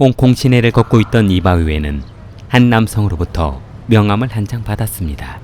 홍콩 시내를 걷고 있던 이바우에는 한 남성으로부터 명함을 한 장 받았습니다.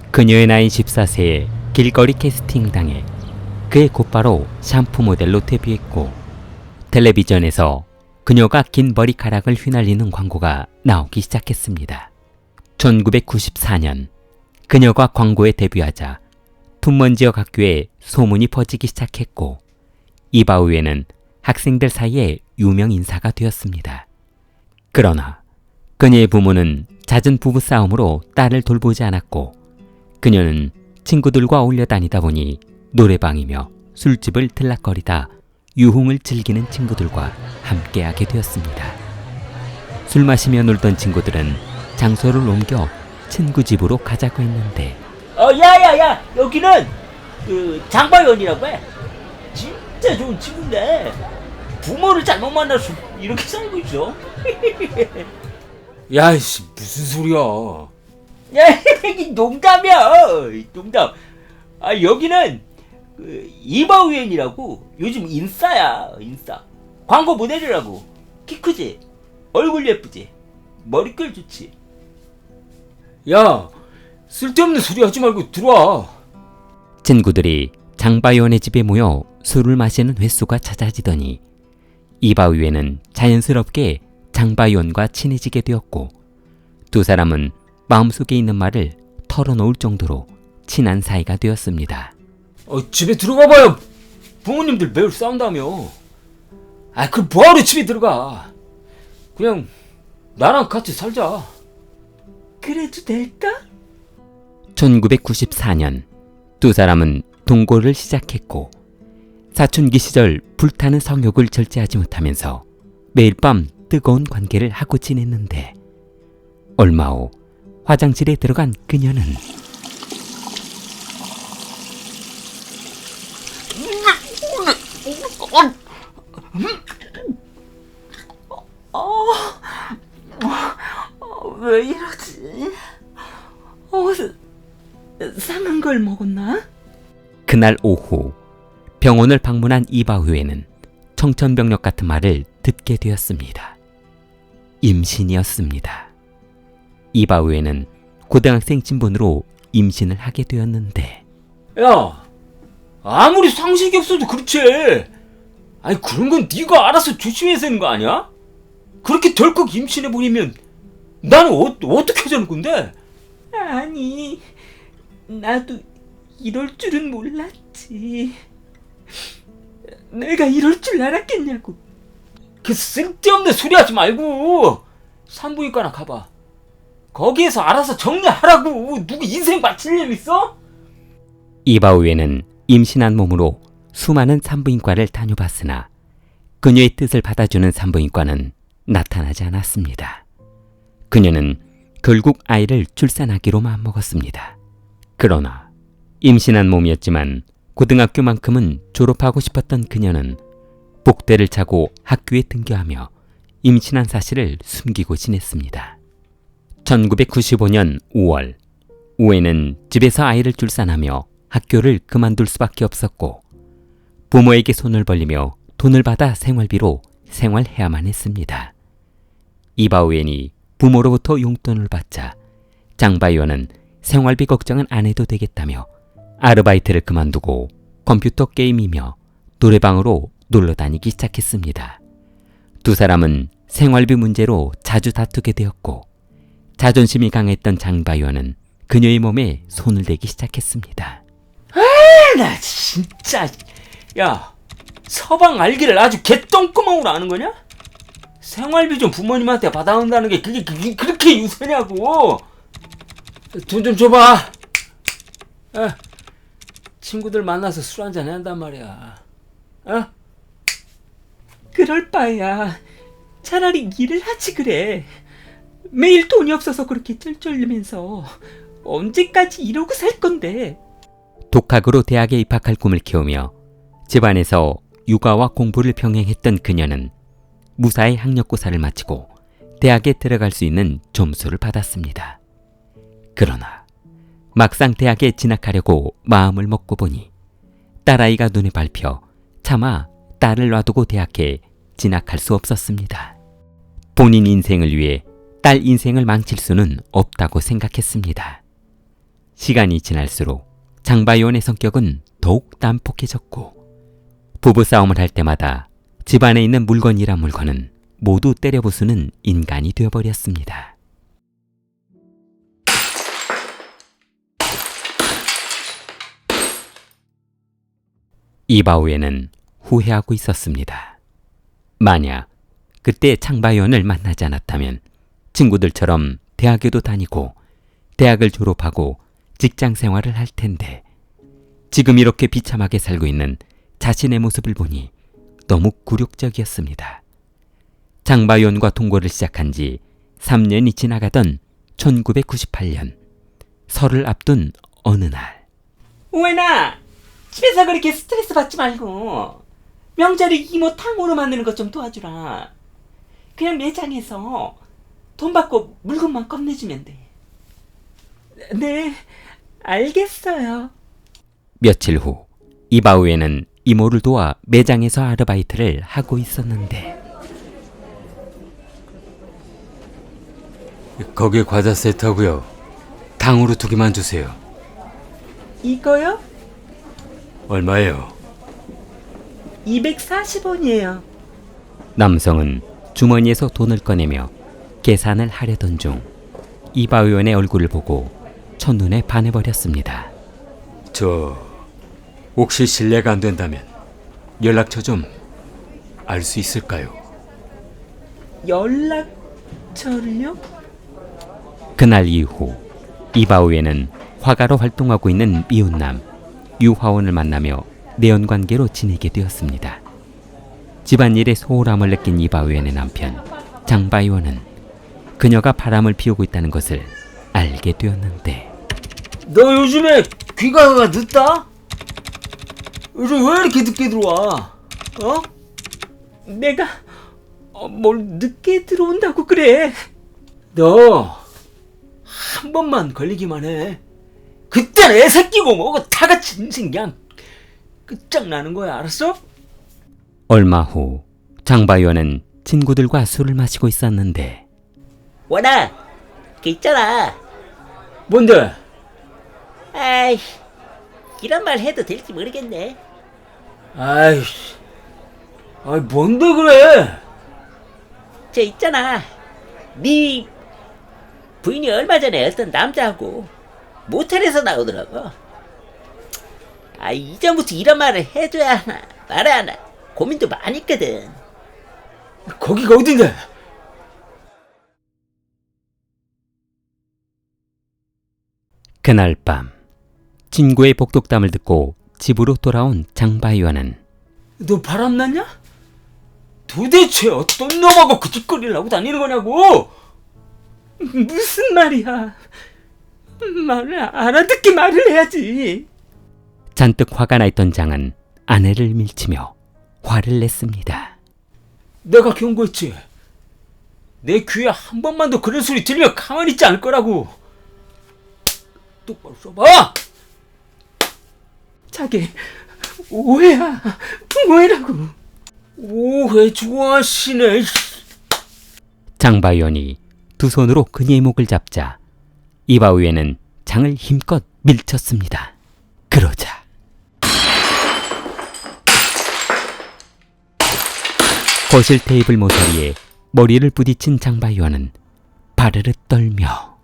그녀의 나이 14세에 길거리 캐스팅 당해 그의 곧바로 샴푸 모델로 데뷔했고, 텔레비전에서 그녀가 긴 머리카락을 휘날리는 광고가 나오기 시작했습니다. 1994년 그녀가 광고에 데뷔하자 푼먼지역 학교에 소문이 퍼지기 시작했고, 이바우에는 학생들 사이에 유명 인사가 되었습니다. 그러나 그녀의 부모는 잦은 부부싸움으로 딸을 돌보지 않았고, 그녀는 친구들과 어울려 다니다 보니 노래방이며 술집을 들락거리다 유흥을 즐기는 친구들과 함께하게 되었습니다. 술 마시며 놀던 친구들은 장소를 옮겨 친구 집으로 가자고 했는데, 야야야, 여기는 장바위원이라고 해. 진짜 좋은 친구인데 부모를 잘못 만나서 이렇게 살고 있어. 야이씨, 무슨 소리야. 야, 이 농담이야, 농담. 여기는 이바우엔이라고 요즘 인싸야, 인싸. 광고 모델이라고. 키 크지, 얼굴 예쁘지, 머릿결 좋지. 야, 쓸데없는 소리 하지 말고 들어와. 친구들이 장바위원의 집에 모여 술을 마시는 횟수가 잦아지더니 이바우에는 자연스럽게 장바위원과 친해지게 되었고, 두 사람은 마음속에 있는 말을 털어놓을 정도로 친한 사이가 되었습니다. 집에 들어가봐요. 부모님들 매일 싸운다며. 그럼 뭐하러 집에 들어가. 그냥 나랑 같이 살자. 그래도 될까? 1994년 두 사람은 동거를 시작했고, 사춘기 시절 불타는 성욕을 절제하지 못하면서 매일 밤 뜨거운 관계를 하고 지냈는데, 얼마 후 화장실에 들어간 그녀는 왜 이러지? 상한 걸 먹었나? 그날 오후 병원을 방문한 이바우에는 청천벽력 같은 말을 듣게 되었습니다. 임신이었습니다. 이바우에는 고등학생 신분으로 임신을 하게 되었는데, 야, 아무리 상식이 없어도 그렇지. 그런 건 네가 알아서 조심해서 하는 거 아니야? 그렇게 덜컥 임신해버리면 나는 어떻게 하자는 건데? 아니, 나도 이럴 줄은 몰랐지. 내가 이럴 줄 알았겠냐고. 그 쓸데없는 소리 하지 말고 산부인과나 가봐. 거기에서 알아서 정리하라고. 누구 인생 바칠 일 있어? 이바우에는 임신한 몸으로 수많은 산부인과를 다녀봤으나 그녀의 뜻을 받아주는 산부인과는 나타나지 않았습니다. 그녀는 결국 아이를 출산하기로 마음먹었습니다. 그러나 임신한 몸이었지만 고등학교만큼은 졸업하고 싶었던 그녀는 복대를 차고 학교에 등교하며 임신한 사실을 숨기고 지냈습니다. 1995년 5월, 우에는 집에서 아이를 출산하며 학교를 그만둘 수밖에 없었고, 부모에게 손을 벌리며 돈을 받아 생활비로 생활해야만 했습니다. 이바우엔이 부모로부터 용돈을 받자 장바이원은 생활비 걱정은 안 해도 되겠다며 아르바이트를 그만두고 컴퓨터 게임이며 노래방으로 놀러 다니기 시작했습니다. 두 사람은 생활비 문제로 자주 다투게 되었고, 자존심이 강했던 장바이원은 그녀의 몸에 손을 대기 시작했습니다. 나 진짜. 야, 서방 알기를 아주 개똥구멍으로 아는 거냐? 생활비 좀 부모님한테 받아온다는 게 그게 그렇게 유세냐고. 돈 좀 줘봐. 친구들 만나서 술 한잔 해야 한단 말이야. 그럴 바에야 차라리 일을 하지 그래. 매일 돈이 없어서 그렇게 쩔쩔매면서 언제까지 이러고 살 건데. 독학으로 대학에 입학할 꿈을 키우며 집안에서 육아와 공부를 병행했던 그녀는 무사히 학력고사를 마치고 대학에 들어갈 수 있는 점수를 받았습니다. 그러나 막상 대학에 진학하려고 마음을 먹고 보니 딸아이가 눈에 밟혀 차마 딸을 놔두고 대학에 진학할 수 없었습니다. 본인 인생을 위해 딸 인생을 망칠 수는 없다고 생각했습니다. 시간이 지날수록 장바위원의 성격은 더욱 난폭해졌고 부부싸움을 할 때마다 집안에 있는 물건이란 물건은 모두 때려 부수는 인간이 되어버렸습니다. 이바우에는 후회하고 있었습니다. 만약 그때 장바위원을 만나지 않았다면 친구들처럼 대학에도 다니고 대학을 졸업하고 직장 생활을 할 텐데 지금 이렇게 비참하게 살고 있는 자신의 모습을 보니 너무 굴욕적이었습니다. 장바위원과 동거를 시작한 지 3년이 지나가던 1998년 설을 앞둔 어느 날 우엔아, 집에서 그렇게 스트레스 받지 말고 명절에 이모 탕후루 만드는 것 좀 도와주라. 그냥 매장에서 돈 받고 물건만 건네주면 돼. 네, 알겠어요. 며칠 후 이바우에는 이모를 도와 매장에서 아르바이트를 하고 있었는데 거기 과자 세트하고요. 탕후루 2개만 주세요. 이거요? 얼마예요? 240원이에요. 남성은 주머니에서 돈을 꺼내며 계산을 하려던 중 이바우원의 얼굴을 보고 첫눈에 반해버렸습니다. 저 혹시 실례가 안 된다면 연락처 좀 알 수 있을까요? 연락처를요? 그날 이후 이바우에는 화가로 활동하고 있는 미혼남 유화원을 만나며 내연관계로 지내게 되었습니다. 집안일에 소홀함을 느낀 이바우엔의 남편 장바이원은 그녀가 바람을 피우고 있다는 것을 알게 되었는데 너 요즘에 귀가가 늦다? 요즘 왜 이렇게 늦게 들어와? 어? 내가 뭘 늦게 들어온다고 그래? 너 한 번만 걸리기만 해. 그땐 애 새끼고 뭐고 다 같이 인생 그냥 끝장나는 거야. 알았어? 얼마 후 장바이원은 친구들과 술을 마시고 있었는데 원아, 그 있잖아. 뭔데? 아이, 이런 말 해도 될지 모르겠네. 아이씨, 아이 뭔데 그래? 저 있잖아. 네 부인이 얼마 전에 어떤 남자하고 모텔에서 나오더라고. 아, 이전부터 이런 말을 해줘야 하나 말아야 하나 고민도 많이 했거든. 거기가 어딘데? 그날 밤 친구의 복독담을 듣고 집으로 돌아온 장바이원은 너 바람났냐? 도대체 어떤 놈하고 그 짓거리를 하고 다니는 거냐고? 무슨 말이야? 말을 알아듣게 말을 해야지. 잔뜩 화가 나 있던 장은 아내를 밀치며 화를 냈습니다. 내가 경고했지. 내 귀에 한 번만 더 그런 소리 들리면 가만히 있지 않을 거라고. 똑바로 써봐. 자기 오해야. 오해라고. 오해 좋아하시네. 장바이원이 두 손으로 그녀의 목을 잡자 이바우에는 장을 힘껏 밀쳤습니다. 그러자 거실 테이블 모서리에 머리를 부딪힌 장바이원은 바르르 떨며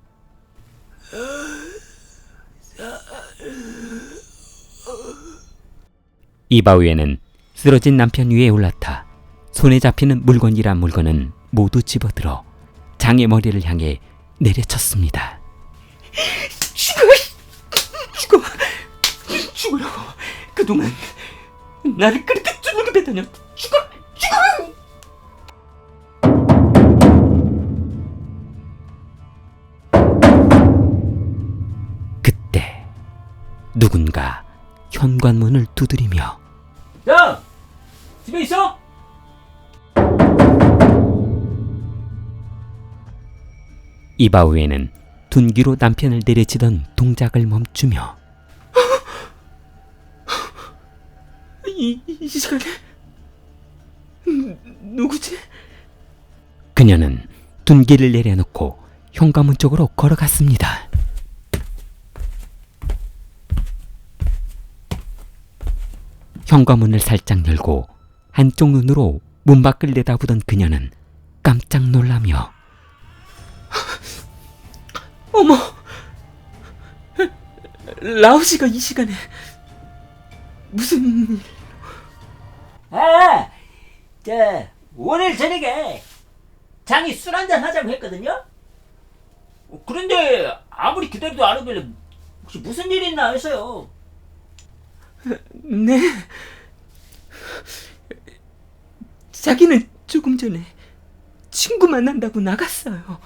이바우에는 쓰러진 남편 위에 올라타 손에 잡히는 물건이란 물건은 모두 집어들어 장의 머리를 향해 내려쳤습니다. 죽으라고. 그동안 나를 그렇게 쭈르게 배다녀. 죽어. 그때 누군가 현관문을 두드리며 야, 집에 있어? 이바우에는 둔기로 남편을 내리치던 동작을 멈추며 이 시간에 누구지? 그녀는 둔기를 내려놓고 현관문 쪽으로 걸어갔습니다. 현관문을 살짝 열고 한쪽 눈으로 문 밖을 내다보던 그녀는 깜짝 놀라며 어머, 라오 씨가 이 시간에 무슨 일? 아, 오늘 저녁에 장이 술 한잔 하자고 했거든요. 그런데 아무리 기다려도 안 오길래 혹시 무슨 일 있나 해서요. 네. 자기는 조금 전에 친구 만난다고 나갔어요.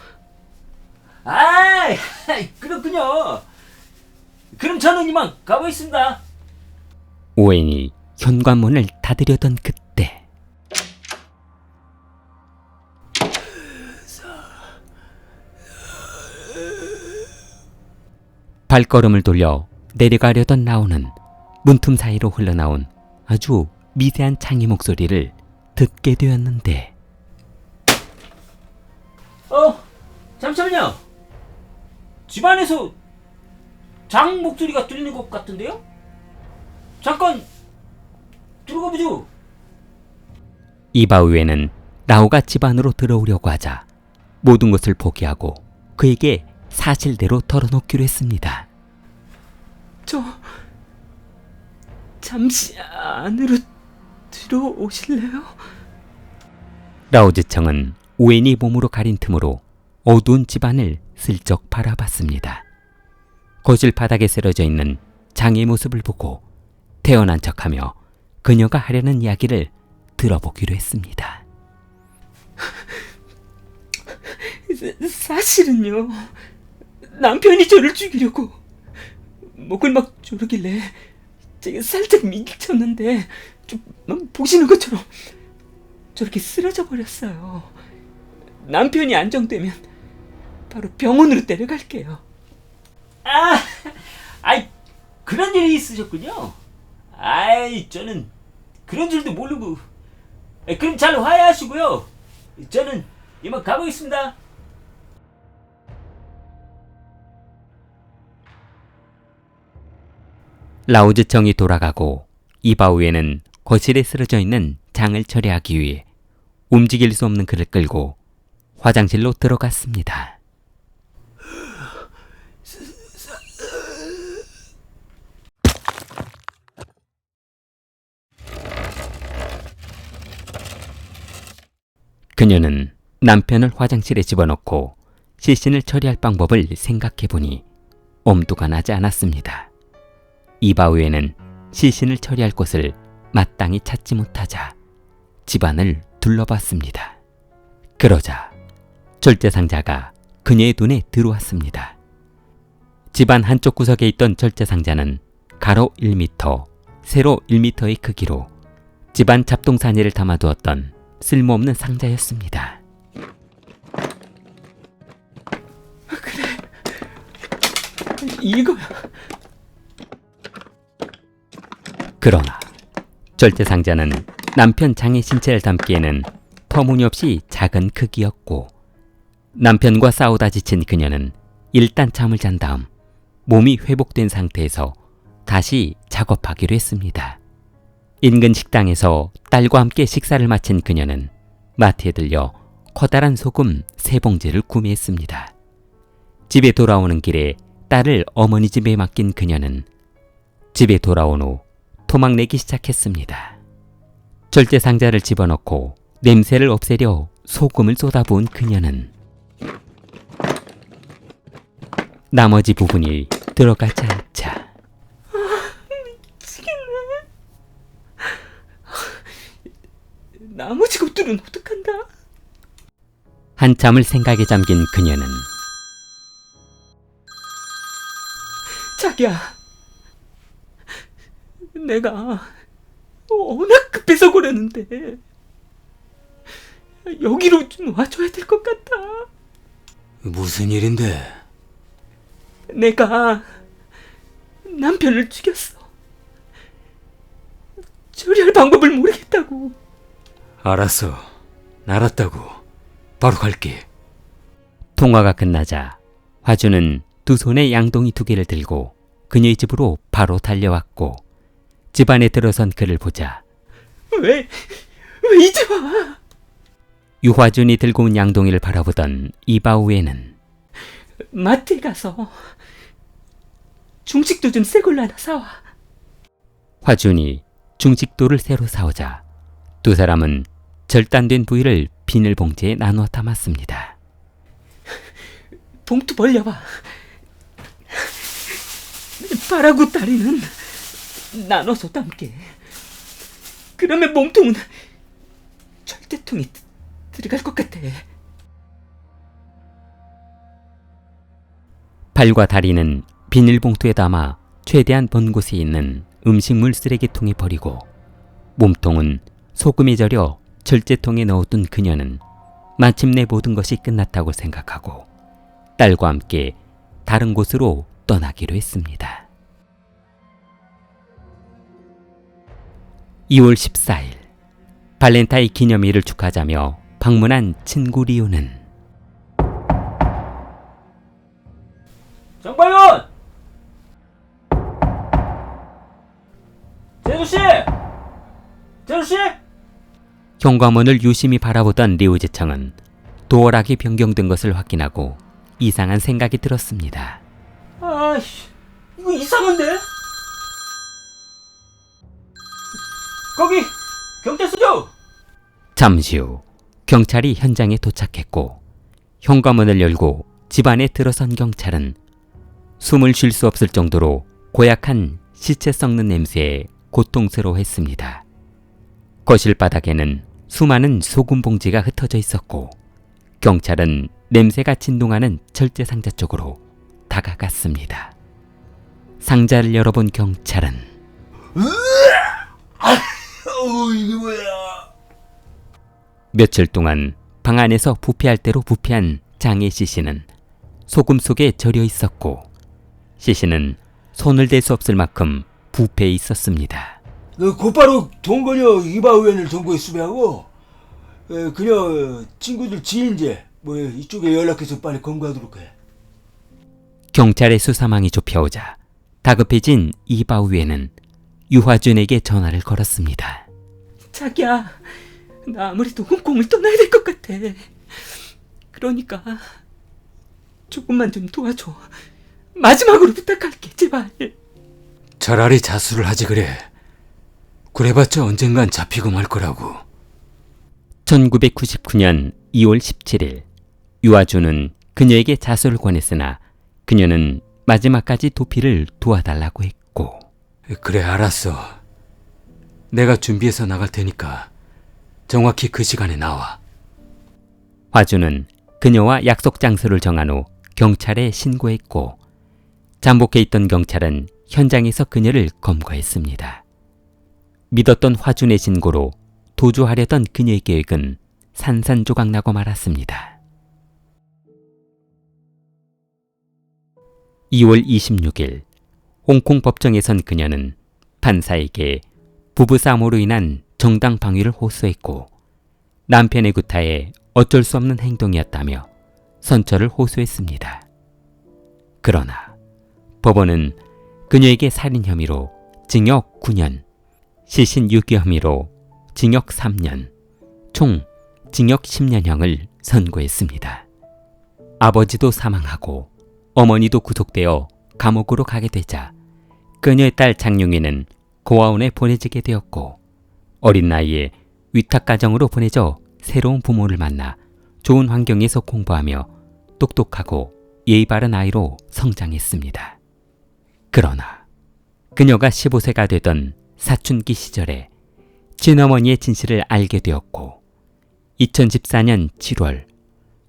아, 그렇군요. 그럼 저는 이만 가보겠습니다. 오웬이 현관문을 닫으려던 그때 발걸음을 돌려 내려가려던 라오는 문틈 사이로 흘러나온 아주 미세한 창의 목소리를 듣게 되었는데 잠시만요. 집안에서 장 목소리가 들리는 것 같은데요? 잠깐 들어가 보죠. 이바우에는 라오가 집 안으로 들어오려고 하자 모든 것을 포기하고 그에게 사실대로 털어놓기로 했습니다. 저 잠시 안으로 들어오실래요? 라오즈청은 오웬이 몸으로 가린 틈으로 어두운 집안을 슬쩍 바라봤습니다. 거실 바닥에 쓰러져 있는 장의 모습을 보고 태어난 척하며 그녀가 하려는 이야기를 들어보기로 했습니다. 사실은요, 남편이 저를 죽이려고 목을 막 조르길래 제가 살짝 밀쳤는데 좀 보시는 것처럼 저렇게 쓰러져 버렸어요. 남편이 안정되면 바로 병원으로 데려갈게요. 그런 일이 있으셨군요. 저는 그런 줄도 모르고. 그럼 잘 화해하시고요. 저는 이만 가보겠습니다. 라오즈청이 돌아가고 이바우에는 거실에 쓰러져 있는 장을 처리하기 위해 움직일 수 없는 그를 끌고 화장실로 들어갔습니다. 그녀는 남편을 화장실에 집어넣고 시신을 처리할 방법을 생각해보니 엄두가 나지 않았습니다. 이바우에는 시신을 처리할 곳을 마땅히 찾지 못하자 집안을 둘러봤습니다. 그러자 절제상자가 그녀의 눈에 들어왔습니다. 집안 한쪽 구석에 있던 절제상자는 가로 1m, 세로 1m의 크기로 집안 잡동사니를 담아두었던 쓸모없는 상자였습니다. 이거야. 그러나 절제상자는 남편 장의 신체를 담기에는 터무니없이 작은 크기였고 남편과 싸우다 지친 그녀는 일단 잠을 잔 다음 몸이 회복된 상태에서 다시 작업하기로 했습니다. 인근 식당에서 딸과 함께 식사를 마친 그녀는 마트에 들려 커다란 소금 3봉지를 구매했습니다. 집에 돌아오는 길에 딸을 어머니 집에 맡긴 그녀는 집에 돌아온 후 토막내기 시작했습니다. 절제상자를 집어넣고 냄새를 없애려 소금을 쏟아부은 그녀는 나머지 부분이 들어가지 않자 미치겠네. 나머지 것들은 어떡한다? 한참을 생각에 잠긴 그녀는 자기야, 내가 워낙 급해서 그러는데 여기로 좀 와줘야 될 것 같아. 무슨 일인데? 내가 남편을 죽였어. 처리할 방법을 모르겠다고. 알았어. 알았다고. 바로 갈게. 통화가 끝나자 화주는 두 손에 양동이 2개를 들고 그녀의 집으로 바로 달려왔고 집 안에 들어선 그를 보자 왜 이제 와? 유화준이 들고 온 양동이를 바라보던 이바우에는 마트에 가서 중식도 좀 새 걸로 하나 사와. 화준이 중식도를 새로 사오자 두 사람은 절단된 부위를 비닐봉지에 나누어 담았습니다. 봉투 벌려봐. 바라고 다리는 나눠서 담게. 그러면 몸통은 절대통에 들어갈 것 같아. 발과 다리는 비닐봉투에 담아 최대한 먼 곳에 있는 음식물 쓰레기통에 버리고 몸통은 소금에 절여 절제통에 넣어둔 그녀는 마침내 모든 것이 끝났다고 생각하고 딸과 함께 다른 곳으로 떠나기로 했습니다. 2월 14일 발렌타인 기념일을 축하하자며 방문한 친구 리오는 장바연! 제주씨! 제주씨! 현관문을 유심히 바라보던 리우지청은 도어락이 변경된 것을 확인하고 이상한 생각이 들었습니다. 아이씨, 이거 이상한데? 거기 경찰서죠? 잠시 후 경찰이 현장에 도착했고 현관문을 열고 집 안에 들어선 경찰은 숨을 쉴 수 없을 정도로 고약한 시체 썩는 냄새에 고통스러워했습니다. 거실 바닥에는 수많은 소금 봉지가 흩어져 있었고 경찰은 냄새가 진동하는 철제 상자 쪽으로 다가갔습니다. 상자를 열어본 경찰은 이게 뭐야? 며칠 동안 방 안에서 부패할 대로 부패한 장의 시신은 소금 속에 절여 있었고 시신은 손을 댈 수 없을 만큼 부패해 있었습니다. 곧바로 동거녀 이바우엔을 동거에 수배하고 그녀 친구들 지인제 이쪽에 연락해서 빨리 검거하도록 해. 경찰의 수사망이 좁혀오자 다급해진 이바우에는 유화준에게 전화를 걸었습니다. 자기야, 나 아무래도 홍콩을 떠나야 될 것 같아. 그러니까 조금만 좀 도와줘. 마지막으로 부탁할게, 제발. 차라리 자수를 하지 그래. 그래봤자 언젠간 잡히고 말 거라고. 1999년 2월 17일 유화준은 그녀에게 자수를 권했으나 그녀는 마지막까지 도피를 도와달라고 했고 그래 알았어. 내가 준비해서 나갈 테니까 정확히 그 시간에 나와. 화준은 그녀와 약속 장소를 정한 후 경찰에 신고했고 잠복해 있던 경찰은 현장에서 그녀를 검거했습니다. 믿었던 화준의 신고로 도주하려던 그녀의 계획은 산산조각나고 말았습니다. 2월 26일 홍콩 법정에선 그녀는 판사에게 부부싸움으로 인한 정당 방위를 호소했고 남편의 구타에 어쩔 수 없는 행동이었다며 선처를 호소했습니다. 그러나 법원은 그녀에게 살인 혐의로 징역 9년, 시신 유기 혐의로 징역 3년, 총 징역 10년형을 선고했습니다. 아버지도 사망하고 어머니도 구속되어 감옥으로 가게 되자 그녀의 딸 장용희는 고아원에 보내지게 되었고 어린 나이에 위탁가정으로 보내져 새로운 부모를 만나 좋은 환경에서 공부하며 똑똑하고 예의 바른 아이로 성장했습니다. 그러나 그녀가 15세가 되던 사춘기 시절에 친어머니의 진실을 알게 되었고 2014년 7월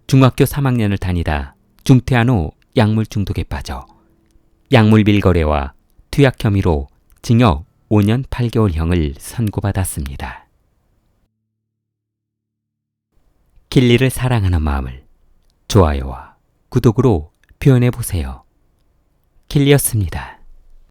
중학교 3학년을 다니다 중퇴한 후 약물 중독에 빠져 약물 밀거래와 투약 혐의로 징역 5년 8개월형을 선고받았습니다. 길리를 사랑하는 마음을 좋아요와 구독으로 표현해보세요. 길리였습니다.